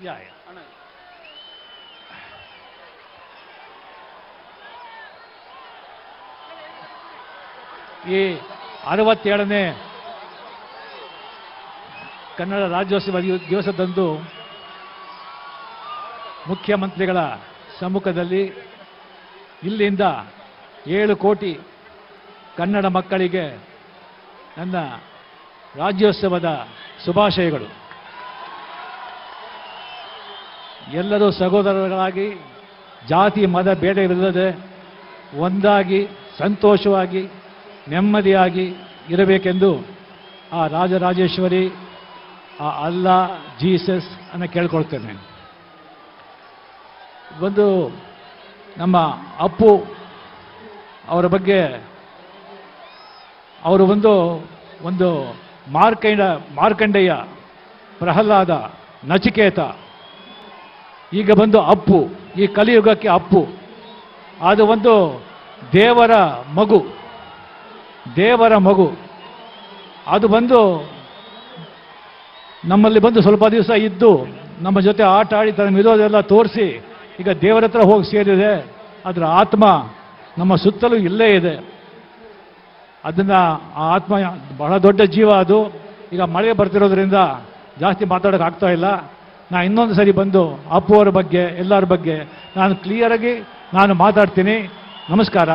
ಈ 67ನೇ ಕನ್ನಡ ರಾಜ್ಯೋತ್ಸವ ದಿವಸದಂದು ಮುಖ್ಯಮಂತ್ರಿಗಳ ಸಮ್ಮುಖದಲ್ಲಿ ಇಲ್ಲಿಂದ 7 ಕೋಟಿ ಕನ್ನಡ ಮಕ್ಕಳಿಗೆ ನನ್ನ ರಾಜ್ಯೋತ್ಸವದ ಶುಭಾಶಯಗಳು. ಎಲ್ಲರೂ ಸಹೋದರರಾಗಿ ಜಾತಿ ಮತ ಭೇದವಿಲ್ಲದೆ ಒಂದಾಗಿ ಸಂತೋಷವಾಗಿ ನೆಮ್ಮದಿಯಾಗಿ ಇರಬೇಕೆಂದು ಆ ರಾಜರಾಜೇಶ್ವರಿ, ಆ ಅಲ್ಲಾ, ಜೀಸಸ್ ಅನ್ನು ಕೇಳ್ಕೊಳ್ತೇನೆ. ಒಂದು ನಮ್ಮ ಅಪ್ಪು ಅವರ ಬಗ್ಗೆ ಅವರು ಒಂದು ಮಾರ್ಕಂಡೇಯ, ಪ್ರಹ್ಲಾದ, ನಚಿಕೇತ, ಈಗ ಬಂದು ಅಪ್ಪು, ಈ ಕಲಿಯುಗಕ್ಕೆ ಅಪ್ಪು. ಅದು ಒಂದು ದೇವರ ಮಗು. ಅದು ಬಂದು ನಮ್ಮಲ್ಲಿ ಬಂದು ಸ್ವಲ್ಪ ದಿವಸ ಇದ್ದು ನಮ್ಮ ಜೊತೆ ಆಟ ಆಡಿ ತನ್ನ ಇರೋದೆಲ್ಲ ತೋರಿಸಿ ಈಗ ದೇವರ ಹತ್ರ ಹೋಗಿ ಸೇರಿದೆ. ಅದರ ಆತ್ಮ ನಮ್ಮ ಸುತ್ತಲೂ ಇಲ್ಲೇ ಇದೆ. ಅದನ್ನು ಆ ಆತ್ಮ ಬಹಳ ದೊಡ್ಡ ಜೀವ. ಅದು ಈಗ ಮಳೆ ಬರ್ತಿರೋದ್ರಿಂದ ಜಾಸ್ತಿ ಮಾತಾಡೋಕೆ ಆಗ್ತಾ ಇಲ್ಲ. ನಾನು ಇನ್ನೊಂದು ಸರಿ ಬಂದು ಅಪ್ಪು ಅವರ ಬಗ್ಗೆ ಎಲ್ಲರ ಬಗ್ಗೆ ನಾನು ಕ್ಲಿಯರಾಗಿ ನಾನು ಮಾತಾಡ್ತೀನಿ. ನಮಸ್ಕಾರ,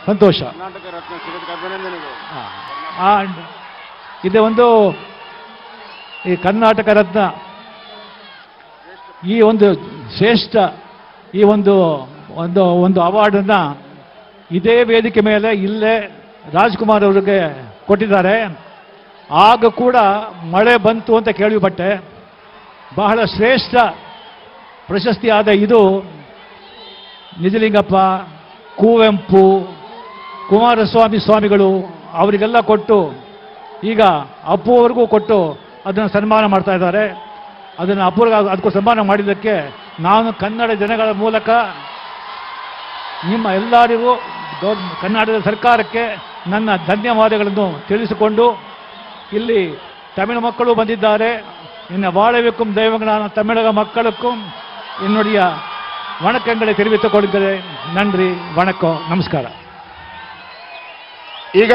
ಸಂತೋಷ. ಇದು ಒಂದು ಈ ಕರ್ನಾಟಕ ರತ್ನ, ಈ ಒಂದು ಶ್ರೇಷ್ಠ ಈ ಒಂದು ಅವಾರ್ಡನ್ನು ಇದೇ ವೇದಿಕೆ ಮೇಲೆ ಇಲ್ಲೇ ರಾಜ್ಕುಮಾರ್ ಅವರಿಗೆ ಕೊಟ್ಟಿದ್ದಾರೆ. ಆಗ ಕೂಡ ಮಳೆ ಬಂತು ಅಂತ ಕೇಳಿಪಟ್ಟೆ. ಬಹಳ ಶ್ರೇಷ್ಠ ಪ್ರಶಸ್ತಿಯಾದ ಇದು ನಿಜಲಿಂಗಪ್ಪ, ಕುವೆಂಪು, ಕುಮಾರಸ್ವಾಮಿ ಸ್ವಾಮಿಗಳು ಅವರಿಗೆಲ್ಲ ಕೊಟ್ಟು ಈಗ ಅಪ್ಪು ಅವ್ರಿಗೂ ಕೊಟ್ಟು ಅದನ್ನು ಸನ್ಮಾನ ಮಾಡ್ತಾ ಇದ್ದಾರೆ. ಅದನ್ನು ಅದಕ್ಕೂ ಸನ್ಮಾನ ಮಾಡಿದ್ದಕ್ಕೆ ನಾನು ಕನ್ನಡ ಜನಗಳ ಮೂಲಕ ನಿಮ್ಮ ಎಲ್ಲರಿಗೂ ಕರ್ನಾಟಕದ ಸರ್ಕಾರಕ್ಕೆ ನನ್ನ ಧನ್ಯವಾದಗಳನ್ನು ತಿಳಿಸಿಕೊಂಡು, ಇಲ್ಲಿ ತಮಿಳು ಮಕ್ಕಳು ಬಂದಿದ್ದಾರೆ. ಇನ್ನು வாழவிக்கும் தெய்வங்களான தமிழக மக்களுக்கும் என்னுடைய வணக்கங்களை தெரிவித்துக் கொள்கிறேன். நன்றி, வணக்கம், நமஸ்ಕಾರ. ಈಗ